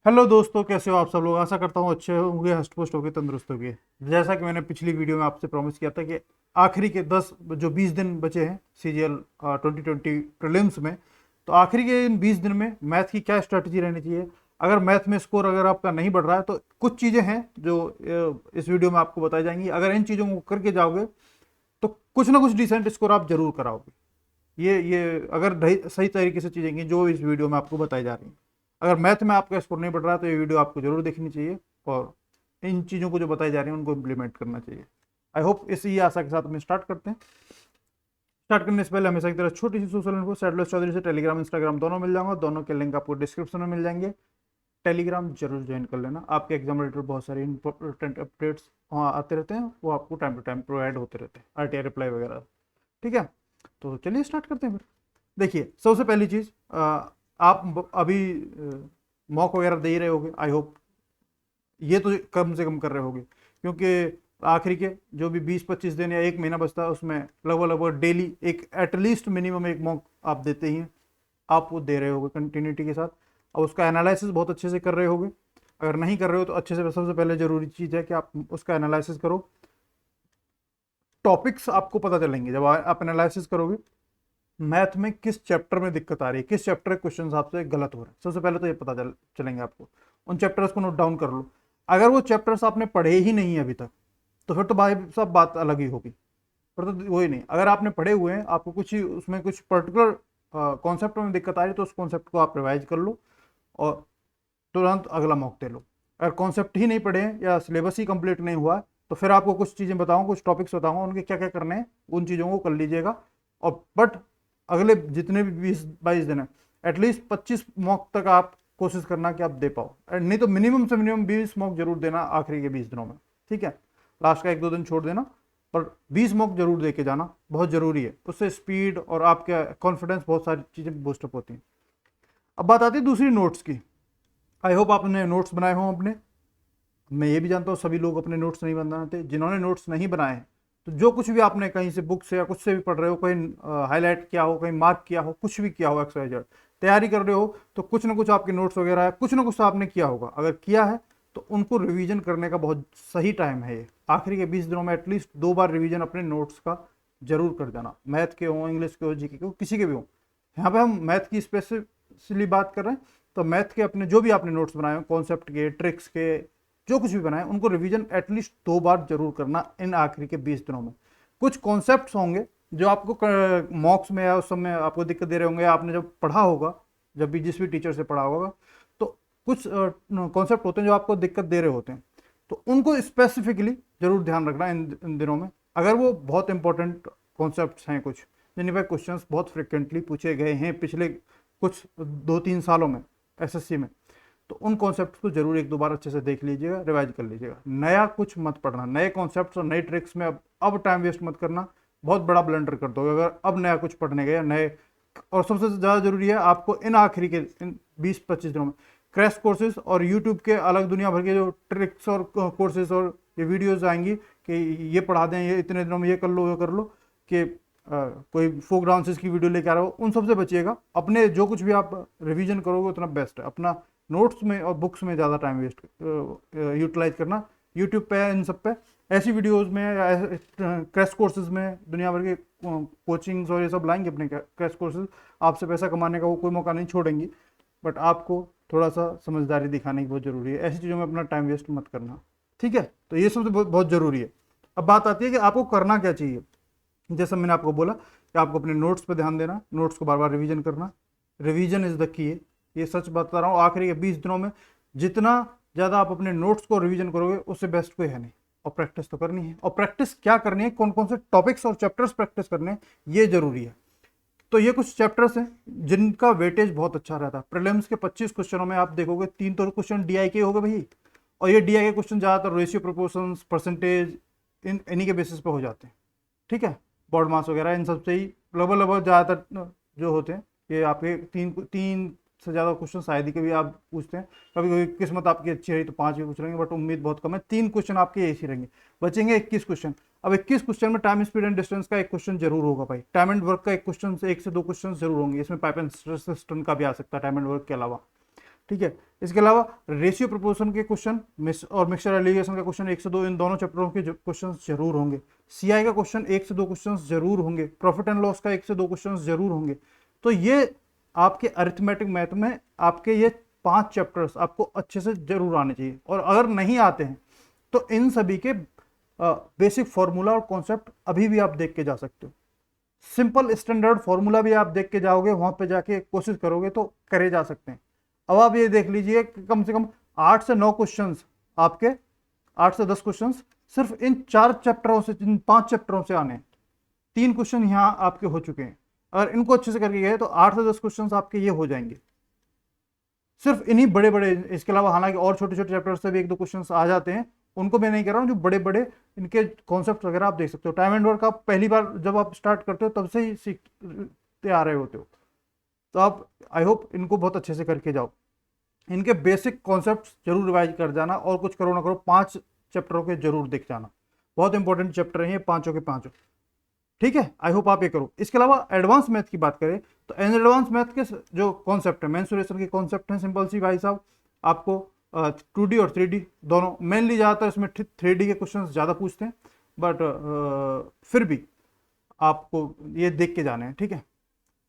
Hello दोस्तों, कैसे हो आप सब लोग। आशा करता हूँ अच्छे होंगे, हष्ट पुष्ट होंगे, तंदुरुस्त होंगे। जैसा कि मैंने पिछली वीडियो में आपसे प्रॉमिस किया था कि आखिरी के 20 दिन बचे हैं सीजीएल 2020 प्रीलिम्स में। तो आखिरी के इन 20 दिन में मैथ की क्या स्ट्रेटजी रहनी चाहिए। अगर मैथ में स्कोर अगर आपका नहीं बढ़ रहा है तो कुछ चीज़ें हैं जो इस वीडियो में आपको बताई जाएंगी। अगर इन चीज़ों को करके जाओगे तो कुछ ना कुछ डिसेंट स्कोर आप जरूर कराओगे। ये अगर सही तरीके से चीजें की जो इस वीडियो में आपको बताई जा रही हैं। अगर मैथ में आपका स्कोर नहीं बढ़ रहा तो ये वीडियो आपको जरूर देखनी चाहिए और इन चीज़ों को जो बताई जा रही हैं उनको इम्प्लीमेंट करना चाहिए। आई होप इसी आशा के साथ हम स्टार्ट करते हैं। स्टार्ट करने से पहले हमेशा की तरह छोटी सी सोशल इन्फो, सैडलेस चौधरी से टेलीग्राम इंस्टाग्राम दोनों मिल जाऊंगा। दोनों के लिंक आपको डिस्क्रिप्शन में मिल जाएंगे। टेलीग्राम जरूर ज्वाइन कर लेना। आपके एग्जाम रिलेटेड बहुत सारे इंपॉर्टेंट अपडेट्स वहाँ आते रहते हैं, वो आपको टाइम टू टाइम प्रोवाइड होते रहते हैं, आरटीआई रिप्लाई वगैरह। ठीक है, तो चलिए स्टार्ट करते हैं फिर। देखिए, सबसे पहली चीज़, आप अभी मॉक वगैरह दे ही रहे होगे आई होप। ये तो कम से कम कर रहे होगे क्योंकि आखिरी के जो भी 20-25 दिन या एक महीना बचता है उसमें लगभग लगभग डेली एक एटलीस्ट मिनिमम एक मॉक आप देते ही हैं। आप वो दे रहे होगे कंटिन्यूटी के साथ और उसका एनालिसिस बहुत अच्छे से कर रहे होगे। अगर नहीं कर रहे हो तो अच्छे से, सबसे पहले जरूरी चीज़ है कि आप उसका एनालिसिस करो। टॉपिक्स आपको पता चलेंगे जब आप एनालिसिस करोगे। मैथ में किस चैप्टर में दिक्कत आ रही है, किस चैप्टर के क्वेश्चन आपसे गलत हो रहे हैं, सबसे पहले तो ये पता चलेंगे आपको। उन चैप्टर्स को नोट डाउन कर लो। अगर वो चैप्टर्स आपने पढ़े ही नहीं है अभी तक तो फिर तो भाई सब बात अलग ही होगी। फिर तो वही नहीं, अगर आपने पढ़े हुए हैं, आपको कुछ ही उसमें कुछ पर्टिकुलर कॉन्सेप्ट में दिक्कत आ रही है तो उस कॉन्सेप्ट को आप रिवाइज कर लो और तुरंत अगला मॉक दे लो। अगर कॉन्सेप्ट ही नहीं पढ़े हैं या सिलेबस ही कंप्लीट नहीं हुआ तो फिर आपको कुछ चीज़ें बताऊंगा, कुछ टॉपिक्स बताऊंगा, उनके क्या क्या करने हैं, उन चीज़ों को कर लीजिएगा। और बट अगले जितने भी 20-22 दिन है, एटलीस्ट 25 मॉक तक आप कोशिश करना कि आप दे पाओ। नहीं तो मिनिमम से मिनिमम 20 मॉक जरूर देना आखिरी के 20 दिनों में। ठीक है, लास्ट का 1-2 दिन छोड़ देना, पर 20 मॉक जरूर दे के जाना, बहुत जरूरी है। उससे स्पीड और आपका कॉन्फिडेंस, बहुत सारी चीज़ें बूस्टअप होती हैं। अब बात आती है दूसरी नोट्स की। आई होप आपने नोट्स बनाए हों अपने। मैं ये भी जानता हूँ सभी लोग अपने नोट्स नहीं बनाते। जिन्होंने नोट्स नहीं बनाए हैं तो जो कुछ भी आपने कहीं से बुक से या कुछ से भी पढ़ रहे हो, कहीं हाईलाइट किया हो, कहीं मार्क किया हो, कुछ भी किया हो, XYZ तैयारी कर रहे हो तो कुछ ना कुछ आपके नोट्स वगैरह है, कुछ ना कुछ तो आपने किया होगा। अगर किया है तो उनको रिवीजन करने का बहुत सही टाइम है ये। आखिरी के 20 दिनों में एटलीस्ट 2 बार रिवीजन अपने नोट्स का जरूर कर जाना। मैथ के हो, इंग्लिश के हो, जीके के हो, किसी के भी हो। यहाँ पे हम मैथ की स्पेसिफिकली बात कर रहे हैं तो मैथ के अपने जो भी आपने नोट्स बनाए हो, कॉन्सेप्ट के, ट्रिक्स के, जो कुछ भी बनाए उनको रिवीजन एटलीस्ट 2 बार जरूर करना इन आखिरी के 20 दिनों में। कुछ कॉन्सेप्ट्स होंगे जो आपको मॉक्स में या उस समय आपको दिक्कत दे रहे होंगे, आपने जब पढ़ा होगा, जब भी जिस भी टीचर से पढ़ा होगा, तो कुछ कॉन्सेप्ट होते हैं जो आपको दिक्कत दे रहे होते हैं, तो उनको स्पेसिफिकली जरूर ध्यान रखना इन दिनों में। अगर वो बहुत इंपॉर्टेंट कॉन्सेप्ट हैं कुछ जिन पर क्वेश्चन बहुत फ्रिक्वेंटली पूछे गए हैं पिछले कुछ 2-3 सालों में एसएससी में, तो उन कॉन्सेप्ट को जरूर 1-2 बार अच्छे से देख लीजिएगा, रिवाइज कर लीजिएगा। नया कुछ मत पढ़ना, नए कॉन्सेप्ट्स और नए ट्रिक्स में अब टाइम वेस्ट मत करना। बहुत बड़ा ब्लंडर कर दोगे अगर अब नया कुछ पढ़ने गए नए। और सबसे ज़्यादा जरूरी है आपको इन आखिरी के इन 20-25 दिनों में क्रैश कोर्सेज और यूट्यूब के अलग दुनिया भर के जो ट्रिक्स और कोर्सेज और ये वीडियोज आएंगी कि ये पढ़ा दें, ये इतने दिनों में ये कर लो कि कोई फोक डांसेस की वीडियो लेके आ रहा हो, उन सबसे बचिएगा। अपने जो कुछ भी आप रिवीजन करोगे उतना बेस्ट है। अपना नोट्स में और बुक्स में ज़्यादा टाइम वेस्ट यूटिलाइज करना। यूट्यूब पे, इन सब पे ऐसी वीडियोस में या क्रैश कोर्सेज में दुनिया भर के कोचिंग्स और ये सब लाएंगे अपने क्रैश कोर्सेज। आपसे पैसा कमाने का वो कोई मौका नहीं छोड़ेंगी, बट आपको थोड़ा सा समझदारी दिखाने की बहुत ज़रूरी है। ऐसी चीज़ों में अपना टाइम वेस्ट मत करना। ठीक है, तो ये सब तो बहुत ज़रूरी है। अब बात आती है कि आपको करना क्या चाहिए। जैसा मैंने आपको बोला कि आपको अपने नोट्स पर ध्यान देना, नोट्स को बार बार रिवीजन करना। रिवीजन इज़ द की है, ये सच बता रहा हूँ। आखिरी के 20 दिनों में जितना ज़्यादा आप अपने नोट्स को रिवीजन करोगे उससे बेस्ट कोई है नहीं। और प्रैक्टिस तो करनी है। और प्रैक्टिस क्या करनी है, कौन कौन से टॉपिक्स और चैप्टर्स प्रैक्टिस करने हैं, ये जरूरी है। तो ये कुछ चैप्टर्स हैं जिनका वेटेज बहुत अच्छा रहता है। प्रीलिम्स के 25 क्वेश्चनों में आप देखोगे 3 तो क्वेश्चन डीआई के हो गए भाई। और ये डीआई के क्वेश्चन ज़्यादातर रेशियो, प्रोपोर्शंस, परसेंटेज, इन्हीं के बेसिस पे हो जाते हैं। ठीक है, बॉड मास वगैरह इन सब से ही लगभग लगभग ज़्यादातर जो होते हैं ये आपके तीन तीन से ज़्यादा क्वेश्चन शायद ही कभी आप पूछते हैं। कभी कभी किस्मत आपकी अच्छी रही तो 5 भी पूछ लेंगे, बट उम्मीद बहुत कम है। 3 क्वेश्चन आपके ऐसे रहेंगे। बचेंगे 21 क्वेश्चन। अब 21 क्वेश्चन में टाइम, स्पीड एंड डिस्टेंस का एक क्वेश्चन जरूर होगा भाई। टाइम एंड वर्क का एक क्वेश्चन से 1 से 2 क्वेश्चन जरूर होंगे। इसमें पाइप एंड सिस्टम का भी आ सकता है टाइम एंड वर्क के अलावा। ठीक है। इसके अलावा रेशियो प्रोपोर्शन के क्वेश्चन और मिक्सचर एलिगेशन का क्वेश्चन 1 से 2 इन दोनों चैप्टरों के क्वेश्चन जरूर होंगे। सीआई का क्वेश्चन 1 से 2 क्वेश्चन जरूर होंगे। प्रॉफिट एंड लॉस का 1 से 2 क्वेश्चन जरूर होंगे। तो ये आपके अरिथमेटिक मैथ में आपके ये 5 चैप्टर्स आपको अच्छे से जरूर आने चाहिए। और अगर नहीं आते हैं तो इन सभी के बेसिक फॉर्मूला और कॉन्सेप्ट अभी भी आप देख के जा सकते हो। सिंपल स्टैंडर्ड फॉर्मूला भी आप देख के जाओगे, वहां पे जाके कोशिश करोगे तो करे जा सकते हैं। अब आप ये देख लीजिए कि कम से कम 8 से 9 क्वेश्चंस आपके 8 से 10 क्वेश्चंस सिर्फ इन 4 चैप्टरों से, इन 5 चैप्टरों से आने हैं। 3 क्वेश्चन यहाँ आपके हो चुके हैं। अगर इनको अच्छे से करके गए तो 8 से 10 क्वेश्चंस आपके ये हो जाएंगे सिर्फ इन्हीं बड़े बड़े। इसके अलावा हालांकि और छोटे छोटे चैप्टर से भी 1-2 क्वेश्चंस आ जाते हैं, उनको मैं नहीं कर रहा हूँ। जो बड़े बड़े इनके कॉन्सेप्ट वगैरह आप देख सकते हो। टाइम एंड वर्क आप पहली बार जब आप स्टार्ट करते हो तब से ही सीखते आ रहे होते हो, तो आप आई होप इनको बहुत अच्छे से करके जाओ। इनके बेसिक कॉन्सेप्ट जरूर रिवाइज कर जाना, और कुछ करो ना करो 5 चैप्टरों के जरूर देख जाना। बहुत इंपॉर्टेंट चैप्टर हैं ये पांचों के पांचों, ठीक है। आई होप आप ये करो। इसके अलावा एडवांस मैथ की बात करें तो एडवांस मैथ के जो कॉन्सेप्ट है, मेंसुरेशन के कॉन्सेप्ट हैं सिंपल सी भाई साहब। आपको 2D और 3D दोनों, मेनली ज़्यादातर इसमें 3D के क्वेश्चन ज़्यादा पूछते हैं, बट फिर भी आपको ये देख के जाने हैं, ठीक है।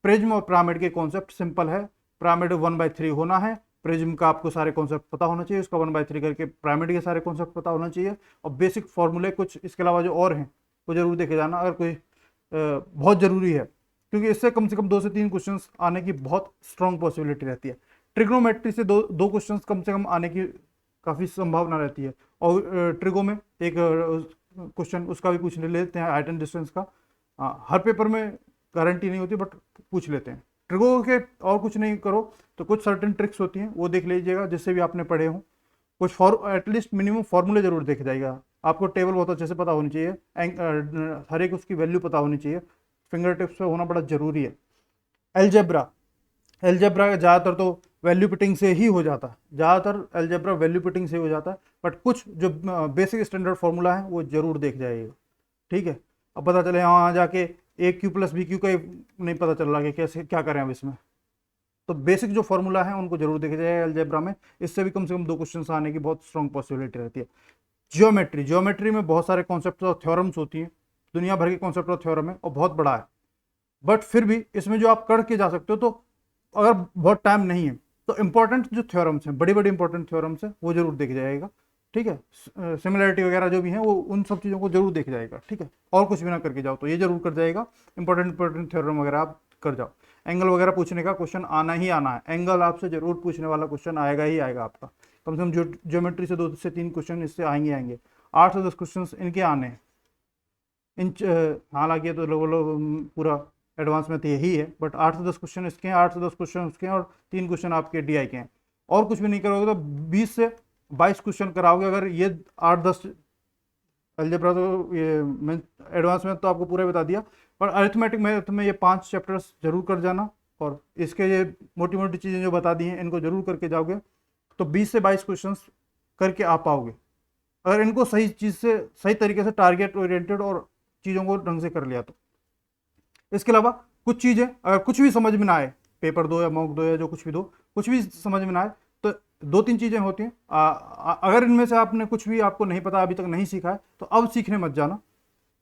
प्रिज्म और पिरामिड के कॉन्सेप्ट सिंपल है। पिरामिड 1/3 होना है, प्रिज्म का आपको सारे कॉन्सेप्ट पता होना चाहिए, उसका 1/3 करके पिरामिड के सारे कॉन्सेप्ट पता होना चाहिए, और बेसिक फॉर्मूले कुछ इसके अलावा जो और हैं वो जरूर देखे जाना अगर कोई बहुत ज़रूरी है, क्योंकि इससे कम से कम 2 से 3 क्वेश्चंस आने की बहुत स्ट्रॉन्ग पॉसिबिलिटी रहती है। ट्रिग्नोमेट्री से दो क्वेश्चंस कम से कम आने की काफ़ी संभावना रहती है। और ट्रिगो में एक क्वेश्चन उसका भी पूछ लेते हैं, हाइट एंड डिस्टेंस का। हर पेपर में गारंटी नहीं होती, बट पूछ लेते हैं ट्रिगो के। और कुछ नहीं करो तो कुछ सर्टेन ट्रिक्स होती हैं वो देख लीजिएगा, जिससे भी आपने पढ़े हों। कुछ एटलीस्ट मिनिमम फॉर्मूले जरूर देख जाएगा। आपको टेबल बहुत अच्छे से पता होनी चाहिए, हर एक उसकी वैल्यू पता होनी चाहिए, फिंगर टिप्स पे होना बड़ा जरूरी है। एलजेब्रा का ज़्यादातर तो वैल्यू पुटिंग से ही हो जाता है, ज़्यादातर एलजेब्रा वैल्यू पुटिंग से हो जाता है, बट कुछ जो बेसिक स्टैंडर्ड फॉर्मूला है वो जरूर देख जाइएगा, ठीक है। अब पता चले वहाँ जाके AQ + BQ का नहीं पता चल रहा कि कैसे क्या करें अब इसमें, तो बेसिक जो फॉर्मूला है उनको जरूर देखा जाएगा एलजेब्रा में। इससे भी कम से कम 2 क्वेश्चन आने की बहुत स्ट्रॉन्ग पॉसिबिलिटी रहती है। ज्योमेट्री में बहुत सारे कॉन्सेप्ट और थ्योरम्स होती हैं, दुनिया भर के कॉन्सेप्ट और थ्योरम है, और बहुत बड़ा है, बट फिर भी इसमें जो आप करके जा सकते हो, तो अगर बहुत टाइम नहीं है तो इंपॉर्टेंट जो थ्योरम्स हैं, बड़ी बड़ी इंपॉर्टेंट थ्योरम्स हैं, वो जरूर देख जाएगा, ठीक है। सिमिलरिटी वगैरह जो भी हैं वो उन सब चीज़ों को जरूर देख जाएगा, ठीक है। और कुछ भी ना करके जाओ तो ये जरूर कर जाएगा, इंपॉर्टेंट थ्योरम वगैरह आप कर जाओ। एंगल वगैरह पूछने का क्वेश्चन आना ही आना है, एंगल आपसे जरूर पूछने वाला क्वेश्चन आएगा ही आएगा आपका। कम से कम ज्योमेट्री से 2 से 3 क्वेश्चन इससे आएंगे 8 से 10 क्वेश्चन इनके आने हैं। हालांकि तो लोग पूरा एडवांस में तो यही है, बट 8 से 10 क्वेश्चन इसके हैं, 8 से 10 क्वेश्चन उसके हैं, और 3 क्वेश्चन आपके DI के हैं। और कुछ भी नहीं करोगे तो 20 से 22 क्वेश्चन कराओगे। अगर ये 8-10 अलजेब्रा तो ये एडवांस में तो आपको पूरा बता दिया, पर अरिथमेटिक मैथ में ये 5 चैप्टर्स जरूर कर जाना, और इसके ये मोटी मोटी चीज़ें जो बता दी हैं इनको जरूर करके जाओगे तो 20 से 22 क्वेश्चन करके आ पाओगे, अगर इनको सही चीज़ से, सही तरीके से टारगेट ओरिएंटेड और चीज़ों को ढंग से कर लिया तो। इसके अलावा कुछ चीज़ें अगर कुछ भी समझ में ना आए, पेपर दो या मॉक दो या जो कुछ भी दो, कुछ भी समझ में ना आए तो 2-3 चीज़ें होती हैं। अगर इनमें से आपने कुछ भी आपको नहीं पता, अभी तक नहीं सीखा है, तो अब सीखने मत जाना,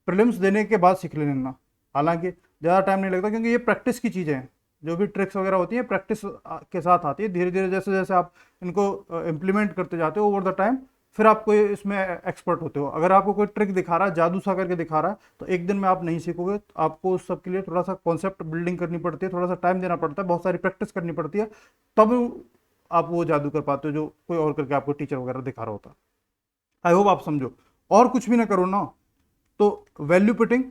प्रीलिम्स देने के बाद सीख लेना। हालांकि ज़्यादा टाइम नहीं लगता, क्योंकि ये प्रैक्टिस की चीज़ें हैं, जो भी ट्रिक्स वगैरह होती हैं प्रैक्टिस के साथ आती है। धीरे धीरे जैसे जैसे आप इनको इम्प्लीमेंट करते जाते हो ओवर द टाइम, फिर आप कोई इसमें एक्सपर्ट होते हो। अगर आपको कोई ट्रिक दिखा रहा है, जादू सा करके दिखा रहा है, तो एक दिन में आप नहीं सीखोगे। तो आपको उस सब के लिए थोड़ा सा कॉन्सेप्ट बिल्डिंग करनी पड़ती है, थोड़ा सा टाइम देना पड़ता है, बहुत सारी प्रैक्टिस करनी पड़ती है, तब आप वो जादू कर पाते हो जो कोई और करके आपको टीचर वगैरह दिखा रहा होता है। आई होप आप समझो। और कुछ भी ना करो ना तो वैल्यू पुटिंग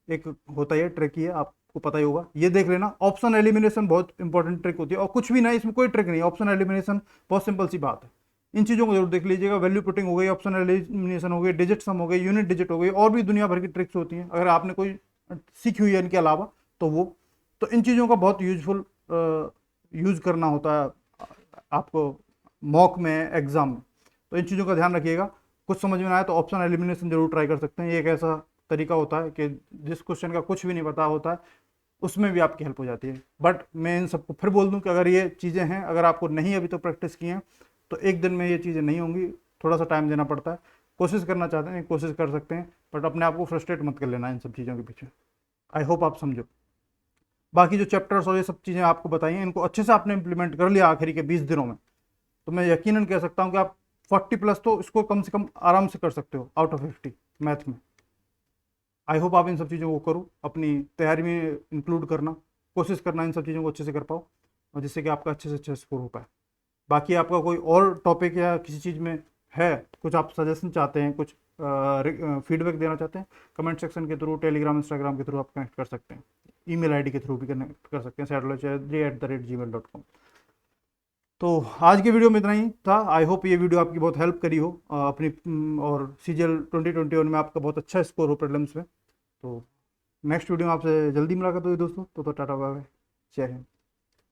एक होता है, ट्रिक ही है, आपको पता ही होगा, ये देख लेना। ऑप्शन एलिमिनेशन बहुत इंपॉर्टेंट ट्रिक होती है, और कुछ भी नहीं, इसमें कोई ट्रिक नहीं, ऑप्शन एलिमिनेशन बहुत सिंपल सी बात है। इन चीज़ों को जरूर देख लीजिएगा। वैल्यू पुटिंग हो गई, ऑप्शन एलिमिनेशन हो गई, डिजिट सम हो गई, यूनिट डिजिट हो गई, और भी दुनिया भर की ट्रिक्स होती हैं। अगर आपने कोई सीखी हुई है इनके अलावा तो वो, तो इन चीज़ों का बहुत यूजफुल यूज़ करना होता है आपको मॉक में, एग्जाम में, तो इन चीज़ों का ध्यान रखिएगा। कुछ समझ में आया तो ऑप्शन एलिमिनेशन जरूर ट्राई कर सकते हैं। ये एक ऐसा तरीका होता है कि जिस क्वेश्चन का कुछ भी नहीं पता होता है, उसमें भी आपकी हेल्प हो जाती है। बट मैं इन सबको फिर बोल दूं कि अगर ये चीज़ें हैं, अगर आपको नहीं अभी तो प्रैक्टिस की हैं, तो एक दिन में ये चीज़ें नहीं होंगी, थोड़ा सा टाइम देना पड़ता है। कोशिश करना चाहते हैं कोशिश कर सकते हैं, बट अपने आप को फ्रस्ट्रेट मत कर लेना इन सब चीज़ों के पीछे। आई होप आप समझो। बाकी जो चैप्टर्स और ये सब चीज़ें आपको बताई हैं, इनको अच्छे से आपने इंप्लीमेंट कर लिया आखिरी के 20 दिनों में, तो मैं यकीनन कह सकता हूँ कि आप 40+ तो इसको कम से कम आराम से कर सकते हो आउट ऑफ 50 मैथ में। आई होप आप इन सब चीज़ों को करो, अपनी तैयारी में इंक्लूड करना, कोशिश करना इन सब चीज़ों को अच्छे से कर पाओ, और जिससे कि आपका अच्छे से अच्छा स्कोर हो पाए। बाकी आपका कोई और टॉपिक या किसी चीज़ में है, कुछ आप सजेशन चाहते हैं, कुछ फीडबैक देना चाहते हैं, कमेंट सेक्शन के थ्रू, टेलीग्राम, इंस्टाग्राम के थ्रू आप कनेक्ट कर सकते हैं, ईमेल आईडी के थ्रू भी कनेक्ट कर सकते हैं, saidulaj@gmail.com। तो आज की वीडियो में इतना ही था। आई होप ये वीडियो आपकी बहुत हेल्प करी हो अपनी और CGL 2021 में आपका बहुत अच्छा स्कोर हो प्रीलिम्स में। तो नेक्स्ट वीडियो में आपसे जल्दी मुलाकात होगी दोस्तों। तो टाटा बाय बाय, जय हिंद।